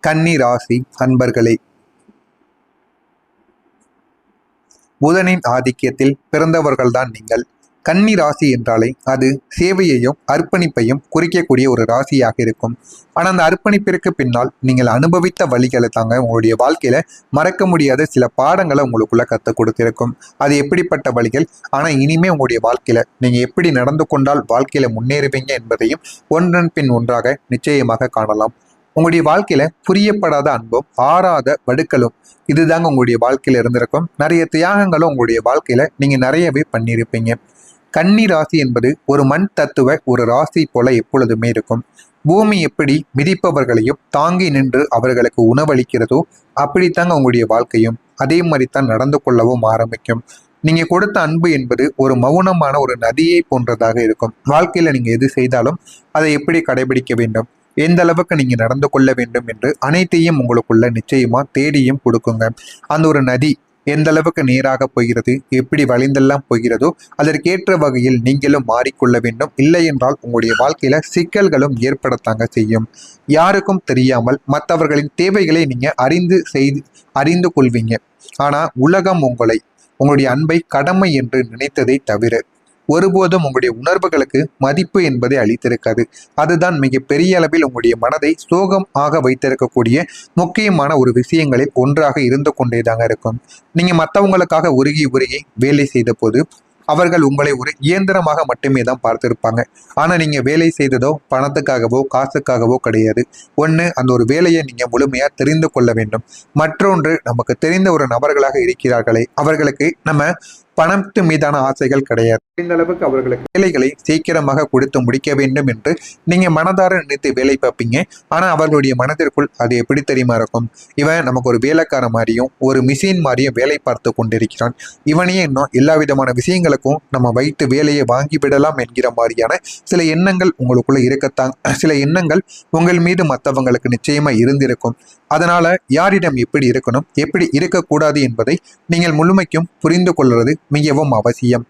கன்னி ராசி அன்பர்களே, புதனின் ஆதிக்கத்தில் பிறந்தவர்கள்தான் நீங்கள். கன்னி ராசி என்றாலே அது சேவையையும் அர்ப்பணிப்பையும் குறிக்கக்கூடிய ஒரு ராசியாக இருக்கும். ஆனால் அந்த அர்ப்பணிப்பிற்கு பின்னால் நீங்கள் அனுபவித்த வழிகளை தாங்க உங்களுடைய வாழ்க்கையில மறக்க முடியாத சில பாடங்களை உங்களுக்குள்ள கற்றுக் கொடுத்திருக்கும். அது எப்படிப்பட்ட வழிகள், ஆனால் இனிமே உங்களுடைய வாழ்க்கையில நீங்க எப்படி நடந்து கொண்டால் வாழ்க்கையில முன்னேறுவீங்க என்பதையும் ஒன்றன் பின் ஒன்றாக நிச்சயமாக காணலாம். உங்களுடைய வாழ்க்கையில புரியப்படாத அன்பும் ஆறாத வடுக்களும் இதுதாங்க உங்களுடைய வாழ்க்கையில இருந்திருக்கும். நிறைய தியாகங்களும் உங்களுடைய வாழ்க்கையில நீங்க நிறையவே பண்ணியிருப்பீங்க. கன்னி ராசி என்பது ஒரு மண் தத்துவ ஒரு ராசி போல எப்பொழுதுமே இருக்கும். பூமி எப்படி மிதிப்பவர்களையும் தாங்கி நின்று அவர்களுக்கு உணவளிக்கிறதோ அப்படித்தாங்க உங்களுடைய வாழ்க்கையும் அதே மாதிரி தான் நடந்து கொள்ளவும் ஆரம்பிக்கும். நீங்க கொடுத்த அன்பு என்பது ஒரு மௌனமான ஒரு நதியை போன்றதாக இருக்கும். வாழ்க்கையில நீங்க எது செய்தாலும் அதை எப்படி கடைபிடிக்க வேண்டும், எந்த அளவுக்கு நீங்க நடந்து கொள்ள வேண்டும் என்று அனைத்தையும் உங்களுக்குள்ள நிச்சயமா தேடியும் கொடுக்குங்க. அந்த ஒரு நதி எந்த அளவுக்கு நேராக போகிறது, எப்படி வளைந்தெல்லாம் போகிறதோ அதற்கேற்ற வகையில் நீங்களும் மாறிக்கொள்ள வேண்டும். இல்லை என்றால் உங்களுடைய வாழ்க்கையில சிக்கல்களும் ஏற்படத்தாங்க செய்யும். யாருக்கும் தெரியாமல் மற்றவர்களின் தேவைகளை நீங்க அறிந்து கொள்வீங்க. ஆனா உலகம் உங்களுடைய அன்பை கடமை என்று நினைத்ததை தவிர ஒருபோதும் உங்களுடைய உணர்வுகளுக்கு மதிப்பு என்பதை அளித்திருக்காது. அதுதான் மிக பெரிய அளவில் உங்களுடைய மனதை சோகமாக வைத்திருக்கக்கூடிய முக்கியமான ஒரு விஷயங்களில் ஒன்றாக இருந்து கொண்டேதாங்க இருக்கும். நீங்க மற்றவங்களுக்காக உருகி வேலை செய்த போது அவர்கள் உங்களை ஒரு இயந்திரமாக மட்டுமே தான் பார்த்திருப்பாங்க. ஆனா நீங்க வேலை செய்ததோ பணத்துக்காகவோ காசுக்காகவோ கிடையாது. ஒண்ணு, அந்த ஒரு வேலையை நீங்க முழுமையா தெரிந்து கொள்ள வேண்டும். மற்றொன்று, நமக்கு தெரிந்த ஒரு நபர்களாக இருக்கிறார்களே அவர்களுக்கு நம்ம பணத்து மீதான ஆசைகள் கிடையாது. இந்த அளவுக்கு அவர்களுக்கு வேலைகளை சீக்கிரமாக கொடுத்து முடிக்க வேண்டும் என்று நீங்க மனதார நினைத்து வேலை பார்ப்பீங்க. ஆனா அவர்களுடைய மனதிற்குள் அது எப்படி தெரியுமா இருக்கும், இவன் நமக்கு ஒரு வேலைக்கார மாதிரியும் ஒரு மிஷின் மாதிரியும் வேலை பார்த்து கொண்டிருக்கிறான், இவனையே இன்னும் எல்லா விதமான விஷயங்களுக்கும் நம்ம வைத்து வேலையை வாங்கி விடலாம் என்கிற மாதிரியான சில எண்ணங்கள் உங்களுக்குள்ள இருக்கத்தான். சில எண்ணங்கள் உங்கள் மீது மற்றவங்களுக்கு நிச்சயமா இருந்திருக்கும். அதனால யாரிடம் எப்படி இருக்கணும், எப்படி இருக்கக்கூடாது என்பதை நீங்கள் முழுமைக்கும் புரிந்து கொள்வது மிகவும் அவசியம்.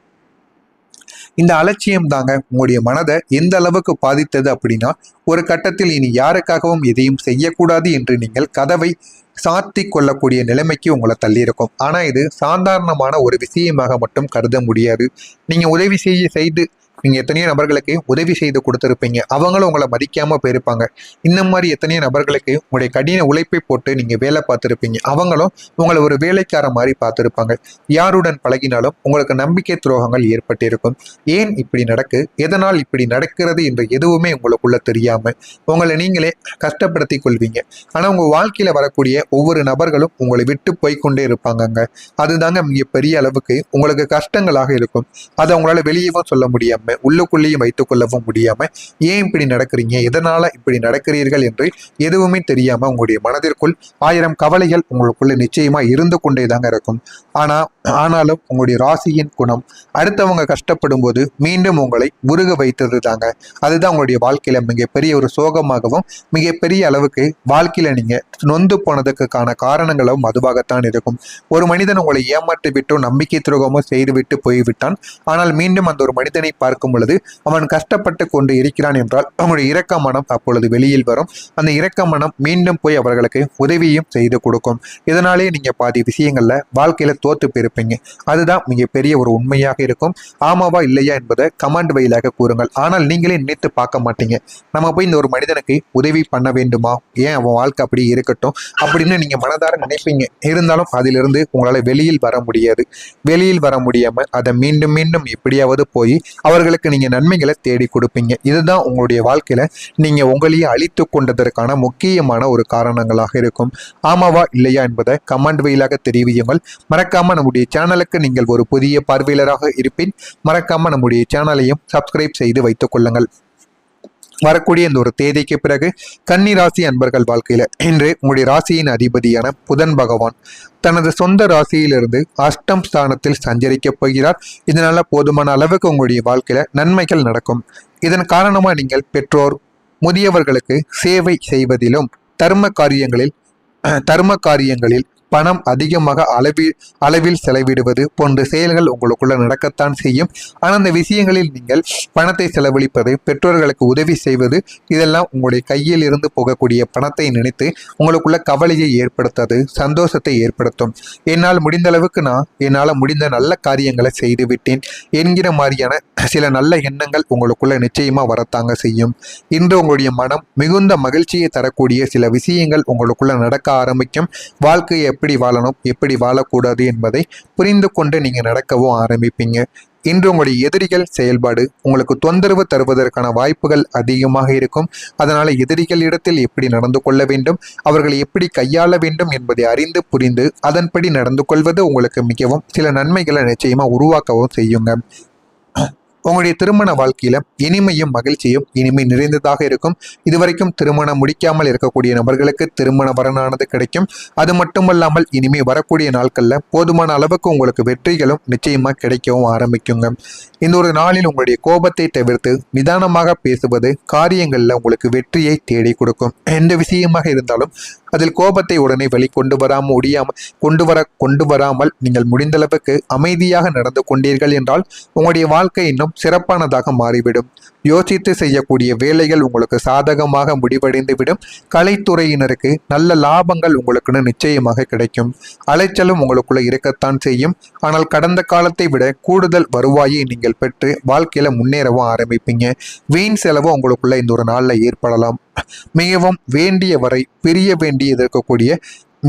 இந்த அலட்சியம் தாங்க உங்களுடைய மனதை எந்த அளவுக்கு பாதித்தது அப்படின்னா, ஒரு கட்டத்தில் இனி யாருக்காகவும் எதையும் செய்யக்கூடாது என்று நீங்கள் கதவை சாத்தி கொள்ளக்கூடிய நிலைமைக்கு உங்களை தள்ளியிருக்கும். ஆனா இது சாதாரணமான ஒரு விஷயமாக மட்டும் கருத முடியாது. நீங்க உதவி செய்து நீங்க எத்தனையோ நபர்களுக்கு உதவி செய்து கொடுத்துருப்பீங்க, அவங்களும் உங்களை மதிக்காம போயிருப்பாங்க. இந்த மாதிரி எத்தனையோ நபர்களுக்கு உங்களுடைய கடின உழைப்பை போட்டு நீங்க வேலை பார்த்துருப்பீங்க, அவங்களும் உங்களை ஒரு வேலைக்கார மாதிரி பார்த்துருப்பாங்க. யாருடன் பழகினாலும் உங்களுக்கு நம்பிக்கை துரோகங்கள் ஏற்பட்டிருக்கும். ஏன் இப்படி எதனால் இப்படி நடக்கிறது என்று எதுவுமே உங்களுக்குள்ள தெரியாம உங்களை நீங்களே கஷ்டப்படுத்தி கொள்வீங்க. ஆனா உங்க வாழ்க்கையில வரக்கூடிய ஒவ்வொரு நபர்களும் உங்களை விட்டு போய்கொண்டே இருப்பாங்கங்க. அதுதாங்க மிக பெரிய அளவுக்கு உங்களுக்கு கஷ்டங்களாக இருக்கும். அதை உங்களால வெளியவும் சொல்ல முடியாம உள்ளுக்குள்ளேயும் வைத்துக் கொள்ளவும் முடியாம ஏன் இப்படி நடக்கிறீங்க, எதனால இப்படி நடக்கிறீர்கள் என்று எதுவுமே தெரியாம உங்களுடைய மனதிற்குள் 1000 கவலைகள் உங்களுக்குள்ள நிச்சயமா இருந்து கொண்டேதாங்க இருக்கும். ஆனாலும் உங்களுடைய ராசியின் குணம் அடுத்தவங்க கஷ்டப்படும் போது மீண்டும் உங்களை உருக வைத்தது தாங்க. அதுதான் உங்களுடைய வாழ்க்கையில மிகப்பெரிய ஒரு சோகமாகவும் மிகப்பெரிய அளவுக்கு வாழ்க்கையில நீங்க நொந்து போனதுக்கான காரணங்களும் அதுவாகத்தான் இருக்கும். ஒரு மனிதன் உங்களை ஏமாற்றி விட்டோ நம்பிக்கை துரோகமோ செய்துவிட்டு போய்விட்டான். ஆனால் மீண்டும் அந்த ஒரு மனிதனை பார்க்கும் பொழுது அவன் கஷ்டப்பட்டு கொண்டு இருக்கிறான் என்றால் அவனுடைய இரக்க மனம் அப்பொழுது வெளியில் வரும். அந்த இரக்க மனம் மீண்டும் போய் அவர்களுக்கு உதவியும் செய்து கொடுக்கும். இதனாலே நீங்க பாதி விஷயங்கள்ல வாழ்க்கையில தோத்து போயிருப்பீங்க. அதுதான் மிகப்பெரிய ஒரு உண்மையாக இருக்கும். ஆமாவா இல்லையா என்பதை கமெண்ட் வழியாக கூறுங்கள். ஆனால் நீங்களே நினைத்து பார்க்க மாட்டீங்க, நம்ம போய் இந்த ஒரு மனிதனுக்கு உதவி பண்ண வேண்டுமா, ஏன் அவன் வாழ்க்கை அப்படி இருக்கட்டும் அப்படின்னு நீங்க மனதார நினைப்பீங்க. இருந்தாலும் அதிலிருந்து உங்களால வெளியில் வர முடியாது. வெளியில் வர முடியாம அதை மீண்டும் மீண்டும் எப்படியாவது போய் அவர்களுக்கு நீங்க நன்மைகளை தேடி கொடுப்பீங்க. இதுதான் உங்களுடைய வாழ்க்கையில நீங்க உங்களையே அழித்து கொண்டதற்கான முக்கியமான ஒரு காரணங்களாக இருக்கும். ஆமாவா இல்லையா என்பதை கமெண்ட் வழியாக தெரிவியுங்கள். மறக்காம நம்முடைய சேனலுக்கு நீங்கள் ஒரு புதிய பார்வையாளராக இருப்பின் மறக்காம நம்முடைய சேனலையும் சப்ஸ்கிரைப் செய்து வைத்துக் கொள்ளுங்கள். வரக்கூடிய இந்த ஒரு தேதிக்கு பிறகு கன்னி ராசி அன்பர்கள் வாழ்க்கையில இன்று உங்களுடைய ராசியின் அதிபதியான புதன் பகவான் தனது சொந்த ராசியிலிருந்து அஷ்டம் ஸ்தானத்தில் சஞ்சரிக்க போகிறார். இதனால போதுமான அளவுக்கு உங்களுடைய வாழ்க்கையில நன்மைகள் நடக்கும். இதன் காரணமா நீங்கள் பெற்றோர் முதியவர்களுக்கு சேவை செய்வதிலும் தர்ம காரியங்களில் பணம் அதிகமாக அளவில் செலவிடுவது போன்ற செயல்கள் உங்களுக்குள்ள நடக்கத்தான் செய்யும். ஆனால் அந்த விஷயங்களில் நீங்கள் பணத்தை செலவழிப்பது, பெற்றோர்களுக்கு உதவி செய்வது, இதெல்லாம் உங்களுடைய கையில் இருந்து போகக்கூடிய பணத்தை நினைத்து உங்களுக்குள்ள கவலையை ஏற்படுத்தாது, சந்தோஷத்தை ஏற்படுத்தும். என்னால் முடிந்த அளவுக்கு என்னால் முடிந்த நல்ல காரியங்களை செய்து விட்டேன் என்கிற மாதிரியான சில நல்ல எண்ணங்கள் உங்களுக்குள்ள நிச்சயமா வரத்தாங்க செய்யும். இன்று உங்களுடைய மனம் மிகுந்த மகிழ்ச்சியை தரக்கூடிய சில விஷயங்கள் உங்களுக்குள்ள நடக்க ஆரம்பிக்கும். வாழ்க்கையை எப்படி வாழணும், எப்படி வாழக்கூடாது என்பதை புரிந்து கொண்டு நீங்க நடக்கவும் ஆரம்பிப்பீங்க. இன்று உங்களுடைய எதிரிகள் செயல்பாடு உங்களுக்கு தொந்தரவு தருவதற்கான வாய்ப்புகள் அதிகமாக இருக்கும். அதனால எதிரிகள் இடத்தில் எப்படி நடந்து கொள்ள வேண்டும், அவர்களை எப்படி கையாள வேண்டும் என்பதை அறிந்து புரிந்து அதன்படி நடந்து கொள்வது உங்களுக்கு மிகவும் சில நன்மைகளை நிச்சயமா உருவாக்கவும் செய்யுங்க. உங்களுடைய திருமண வாழ்க்கையில இனிமையும் மகிழ்ச்சியும் இனிமை நிறைந்ததாக இருக்கும். இதுவரைக்கும் திருமணம் முடிக்காமல் இருக்கக்கூடிய நபர்களுக்கு திருமண வரனானது கிடைக்கும். அது மட்டுமல்லாமல் இனிமே வரக்கூடிய நாட்கள்ல போதுமான அளவுக்கு உங்களுக்கு வெற்றிகளும் நிச்சயமா கிடைக்கவும் ஆரம்பிக்குங்க. இந்த ஒரு நாளில் உங்களுடைய கோபத்தை தவிர்த்து நிதானமாக பேசுவது காரியங்கள்ல உங்களுக்கு வெற்றியை தேடி கொடுக்கும். எந்த விஷயமாக இருந்தாலும் அதில் கோபத்தை உடனே வெளிக்கொண்டு கொண்டு வராமல் நீங்கள் முடிந்த அளவுக்கு அமைதியாக நடந்து கொண்டீர்கள் என்றால் உங்களுடைய வாழ்க்கை இன்னும் சிறப்பானதாக மாறிவிடும். யோசித்து செய்யக்கூடிய வேலைகள் உங்களுக்கு சாதகமாக முடிவடைந்து விடும். கலைத்துறையினருக்கு நல்ல லாபங்கள் உங்களுக்குன்னு நிச்சயமாக கிடைக்கும். அலைச்சலும் உங்களுக்குள்ள இருக்கத்தான் செய்யும். ஆனால் கடந்த காலத்தை விட கூடுதல் வருவாயை நீங்கள் பெற்று வாழ்க்கையில முன்னேறவும் ஆரம்பிப்பீங்க. வீண் செலவு உங்களுக்குள்ள இந்த ஒரு நாளில் ஏற்படலாம். மிகவும் வேண்டிய வரை பிரிய வேண்டி இருக்கக்கூடிய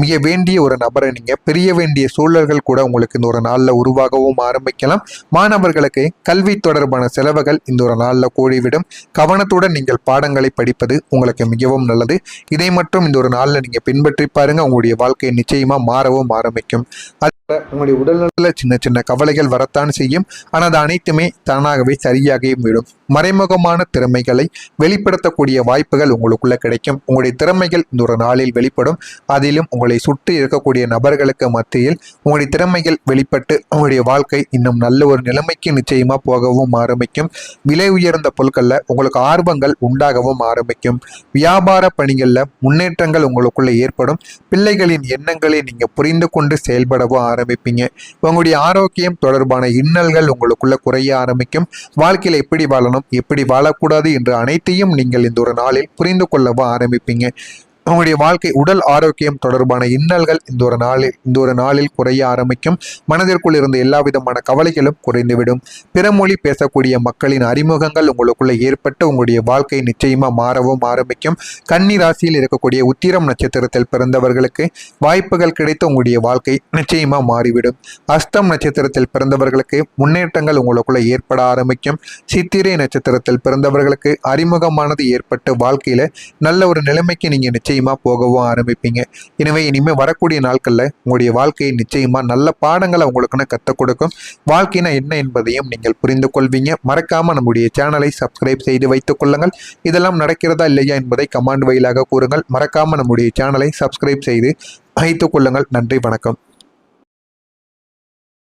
மிக வேண்டிய ஒரு நபரை நீங்க பிரிய வேண்டிய சூழல்கள் கூட உங்களுக்கு இந்த ஒரு நாளில் உருவாகவும் ஆரம்பிக்கலாம். மாணவர்களுக்கு கல்வி தொடர்பான செலவுகள் இந்த ஒரு நாளில் கூடிவிடும். கவனத்துடன் நீங்கள் பாடங்களை படிப்பது உங்களுக்கு மிகவும் நல்லது. இதை மட்டும் இந்த ஒரு நாளில் நீங்க பின்பற்றி பாருங்க. உங்களுடைய வாழ்க்கை நிச்சயமா மாறவும் ஆரம்பிக்கும். உங்களுடைய உடல்நலத்தில் சின்ன சின்ன கவலைகள் வரத்தான் செய்யும். ஆனால் அது அனைத்துமே தானாகவே சரியாகவும் விடும். மறைமுகமான திறமைகளை வெளிப்படுத்தக்கூடிய வாய்ப்புகள் உங்களுக்குள்ள கிடைக்கும். உங்களுடைய திறமைகள் இந்த ஒரு நாளில் வெளிப்படும். அதிலும் உங்களை சுற்றி இருக்கக்கூடிய நபர்களுக்கு மத்தியில் உங்களுடைய திறமைகள் வெளிப்பட்டு உங்களுடைய வாழ்க்கை இன்னும் நல்ல ஒரு நிலைமைக்கு நிச்சயமா போகவும் ஆரம்பிக்கும். விலை உயர்ந்த பொருட்கள்ல உங்களுக்கு ஆர்வங்கள் உண்டாகவும் ஆரம்பிக்கும். வியாபார பணிகள்ல முன்னேற்றங்கள் உங்களுக்குள்ள ஏற்படும். பிள்ளைகளின் எண்ணங்களை நீங்க புரிந்து கொண்டு செயல்படவும் ஆரம்பிப்பீங்க. உங்களுடைய ஆரோக்கியம் தொடர்பான இன்னல்கள் உங்களுக்குள்ள குறைய ஆரம்பிக்கும். வாழ்க்கையில எப்படி வாழணும், எப்படி வாழக்கூடாது என்று அனைத்தையும் நீங்கள் இந்த ஒரு நாளில் புரிந்து கொள்ளவும் ஆரம்பிப்பீங்க. உங்களுடைய வாழ்க்கை உடல் ஆரோக்கியம் தொடர்பான இன்னல்கள் இந்த ஒரு நாளில் குறைய ஆரம்பிக்கும். மனதிற்குள் இருந்த எல்லா விதமான கவலைகளும் குறைந்துவிடும். பிற மொழி பேசக்கூடிய மக்களின் அறிமுகங்கள் உங்களுக்குள்ள ஏற்பட்டு உங்களுடைய வாழ்க்கை நிச்சயமா மாறவும் ஆரம்பிக்கும். கன்னி ராசியில் இருக்கக்கூடிய உத்திரம் நட்சத்திரத்தில் பிறந்தவர்களுக்கு வாய்ப்புகள் கிடைத்து உங்களுடைய வாழ்க்கை நிச்சயமா மாறிவிடும். அஸ்தம் நட்சத்திரத்தில் பிறந்தவர்களுக்கு முன்னேற்றங்கள் உங்களுக்குள்ள ஏற்பட ஆரம்பிக்கும். சித்திரை நட்சத்திரத்தில் பிறந்தவர்களுக்கு அறிமுகமானது ஏற்பட்டு வாழ்க்கையில நல்ல ஒரு நிலைமைக்கு நீங்க நிச்சயமா போகவும் ஆரம்பிப்பீங்க. எனவே இனிமே வரக்கூடிய நாட்கள்ல உங்களுடைய வாழ்க்கையை நிச்சயமா நல்ல பாடங்களை உங்களுக்குன்னு கற்றுக் கொடுக்கும். வாழ்க்கைனா என்ன என்பதையும் நீங்கள் புரிந்து கொள்வீங்க. மறக்காம நம்முடைய சேனலை சப்ஸ்கிரைப் செய்து வைத்துக் கொள்ளுங்கள். இதெல்லாம் நடக்கிறதா இல்லையா என்பதை கமெண்ட் வாயிலாக கூறுங்கள். மறக்காம நம்முடைய சேனலை சப்ஸ்கிரைப் செய்து வைத்துக் கொள்ளுங்கள். நன்றி, வணக்கம்.